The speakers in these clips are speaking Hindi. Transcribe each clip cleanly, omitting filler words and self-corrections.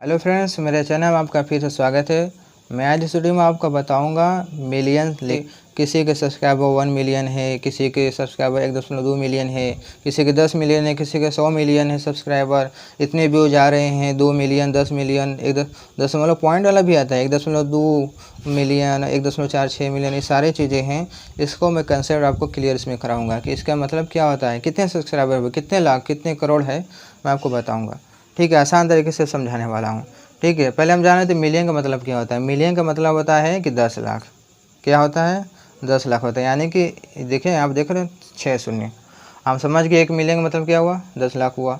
हेलो फ्रेंड्स, मेरे चैनल में आपका फिर से स्वागत है। मैं आज इस वीडियो में आपको बताऊंगा मिलियन किसी के सब्सक्राइबर 1 मिलियन है, किसी के सब्सक्राइबर 1.2 मिलियन है, किसी के 10 मिलियन है, किसी के 100 मिलियन है सब्सक्राइबर। इतने व्यूज आ रहे हैं 2 मिलियन, 10 मिलियन, एक दशमलव पॉइंट वाला भी आता है 1.2 मिलियन, 1.46 मिलियन। ये सारी चीज़ें हैं। इसको मैं कंसेप्ट आपको क्लियर इसमें कराऊँगा कि इसका मतलब क्या होता है, कितने सब्सक्राइबर, कितने लाख, कितने करोड़ है, मैं आपको बताऊँगा। ठीक है, आसान तरीके से समझाने वाला हूँ। ठीक है, पहले हम जाने थे मिलियन का मतलब क्या होता है। मिलियन का मतलब होता है कि 10 लाख। क्या होता है? 10 लाख होता है। यानी कि देखें, आप देख रहे हैं 6 शून्य, हम समझ गए 1 मिलियन का मतलब क्या हुआ, 10 लाख हुआ।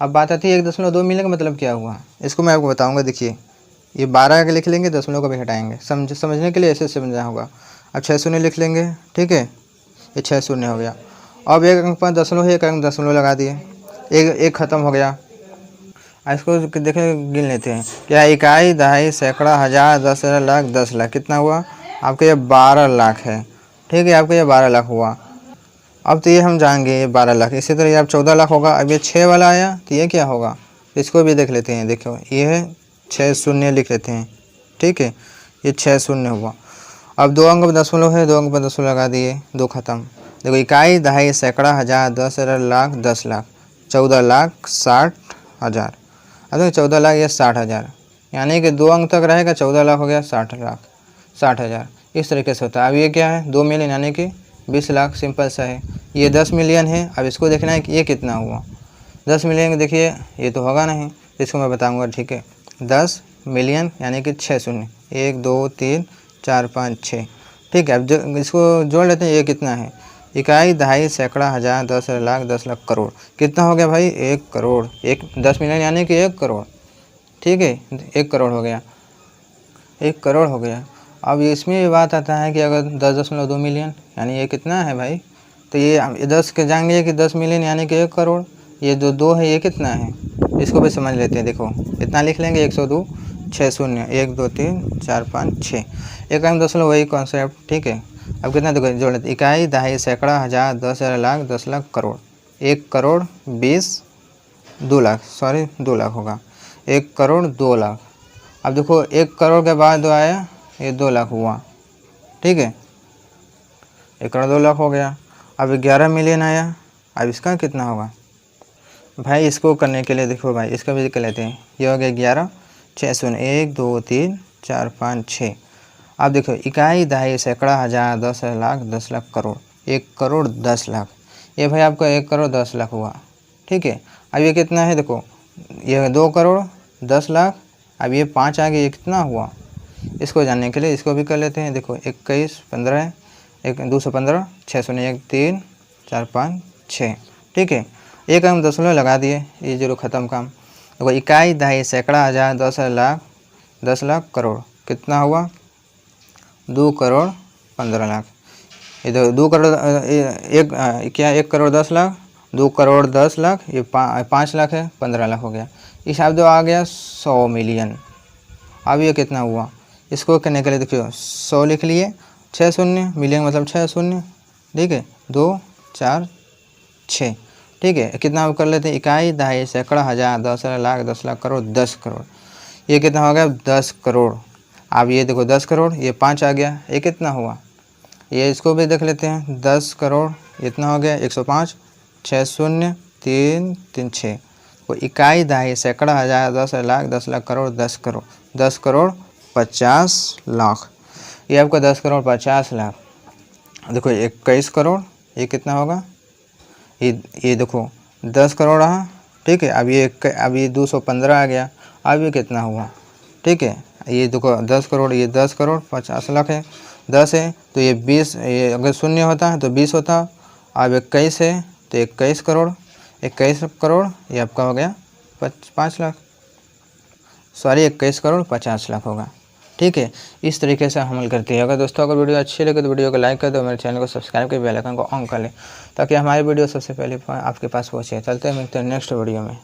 अब बात आती है 1.2 मिलियन का मतलब क्या हुआ। इसको मैं आपको बताऊँगा। देखिए, ये 12 के लिख लेंगे, दशमलव को भी हटाएंगे, समझने के लिए ऐसे समझना होगा। अब 6 शून्य लिख लेंगे। ठीक है, ये 6 शून्य हो गया। अब एक अंक पर दशमलव है, एक अंक दशमलव लगा दिए, एक ख़त्म हो गया। इसको देखें, गिन लेते हैं। क्या इकाई, दहाई, सैकड़ा, हज़ार, 10 लाख, 10 लाख, कितना हुआ आपके? ये 12 लाख है। ठीक है, आपका ये 12 लाख हुआ। अब तो ये हम जाएंगे, ये 12 लाख। इसी तरह ये अब 14 लाख होगा। अब ये 6 वाला आया तो ये क्या होगा, इसको भी देख लेते हैं। देखो, ये है 6 शून्य लिख लेते हैं। ठीक है, ये 6 शून्य हुआ। अब 2 अंक पर दशमलव है, 2 अंक पर दशमलव लगा दिए, 2 खत्म। देखो, इकाई, दहाई, सैकड़ा, हज़ार, 10 लाख, 10 लाख, 14 लाख 60 हज़ार। अब 14 लाख या 60 हज़ार, यानी कि 2 अंक तक रहेगा, 14 लाख हो गया, 60 लाख, 60 हज़ार। इस तरीके से होता है। अब ये क्या है, 2 मिलियन यानी कि 20 लाख, सिंपल सा है। ये 10 मिलियन है। अब इसको देखना है कि ये कितना हुआ। 10 मिलियन को देखिए, ये तो होगा नहीं, इसको मैं बताऊंगा। ठीक है, 10 मिलियन यानी कि 6 शून्य, 1 2 3 4 5 6। ठीक है, अब इसको जोड़ लेते हैं। ये कितना है, इकाई, दहाई, सैकड़ा, हज़ार, 10 लाख, 10 लाख, करोड़। कितना हो गया भाई? 1 करोड़। 10 मिलियन यानी कि 1 करोड़। ठीक है, 1 करोड़ हो गया, 1 करोड़ हो गया। अब इसमें ये बात आता है कि अगर 10.2 मिलियन यानी ये कितना है भाई, तो ये 10 के जाएंगे कि 10 मिलियन यानी कि 1 करोड़। ये जो 2 है ये कितना है, इसको भी समझ लेते हैं। देखो, इतना लिख लेंगे, 102, 6 शून्य, 1 2 3 4 5 6, एक अंक दशमलव, वही कॉन्सेप्ट। ठीक है, अब कितना देखो जोड़ लेते, इकाई, दहाई, सैकड़ा, हज़ार, 10 लाख, 10 लाख, करोड़। 1 करोड़ 2 लाख, सॉरी 2 लाख होगा, 1 करोड़ 2 लाख। अब देखो, 1 करोड़ के बाद जो आया ये 2 लाख हुआ। ठीक है, 1 करोड़ 2 लाख हो गया। अब 11 मिलियन आया। अब इसका कितना होगा भाई? इसको करने के लिए देखो भाई, इसका भी कर लेते हैं। ये हो गया 11, 6 शून्य, 1 2 3 4 5 6। अब देखो, इकाई, दहाई, सैकड़ा, हज़ार, 10 लाख, 10 लाख, करोड़। 1 करोड़ 10 लाख, ये भाई आपका 1 करोड़ 10 लाख हुआ। ठीक है, अब ये कितना है, देखो, ये 2 करोड़ 10 लाख। अब ये 5 आ गया, ये कितना हुआ, इसको जानने के लिए इसको भी कर लेते हैं। देखो, 21 15, 215, 6 शून्य, 1 3 4 5 6। ठीक है, एक अंक दशमलव लगा दिए, ये 0 ख़त्म काम। देखो, इकाई, दहाई, सैकड़ा, हज़ार, 10 लाख, 10 लाख, करोड़। कितना हुआ? 2 करोड़ 15 लाख। इधर 2 करोड़ क्या, 1 करोड़ 10 लाख, 2 करोड़ 10 लाख, ये 5 लाख है, 15 लाख हो गया। इस शब्द आ गया 100 मिलियन। अब ये कितना हुआ, इसको करने के लिए देखियो, 100 लिख लिए, 6 शून्य, मिलियन मतलब 6 शून्य। ठीक है, 2 4 6। ठीक है, कितना कर लेते हैं, इकाई, दहाई, सैकड़ा, हज़ार, 10 लाख, 10 लाख, करोड़, 10 करोड़। ये कितना हो गया, 10 करोड़। अब ये देखो 10 करोड़, ये 5 आ गया, ये कितना हुआ, ये इसको भी देख लेते हैं। 10 करोड़ इतना हो गया, 105, 6 शून्य 3 3 6। वो इकाई, दहाई, सैकड़ा, हज़ार, 10 लाख, 10 लाख, करोड़, 10 करोड़, 10 करोड़ 50 लाख। ये आपका 10 करोड़ 50 लाख। देखो, 21 करोड़, ये कितना होगा, ये देखो 10 करोड़ रहा। ठीक है, अब ये 215 आ गया। अब ये कितना हुआ, ठीक है, ये देखो 10 करोड़, ये 10 करोड़ 50 लाख है, 10 है तो ये 20, ये अगर शून्य होता है तो 20 होता। अब 21 है तो 21 करोड़, 21 करोड़, ये आपका हो गया 5 लाख, सॉरी 21 करोड़ 50 लाख होगा। ठीक है, इस तरीके से हमल करती है। अगर दोस्तों अगर वीडियो अच्छी लगे तो वीडियो को लाइक कर दो, मेरे चैनल को सब्सक्राइब कर बेल आइकन को ऑन कर ले, ताकि हमारी वीडियो सबसे पहले आपके पास पहुँचे। चलते हैं, मिलते हैं नेक्स्ट वीडियो में।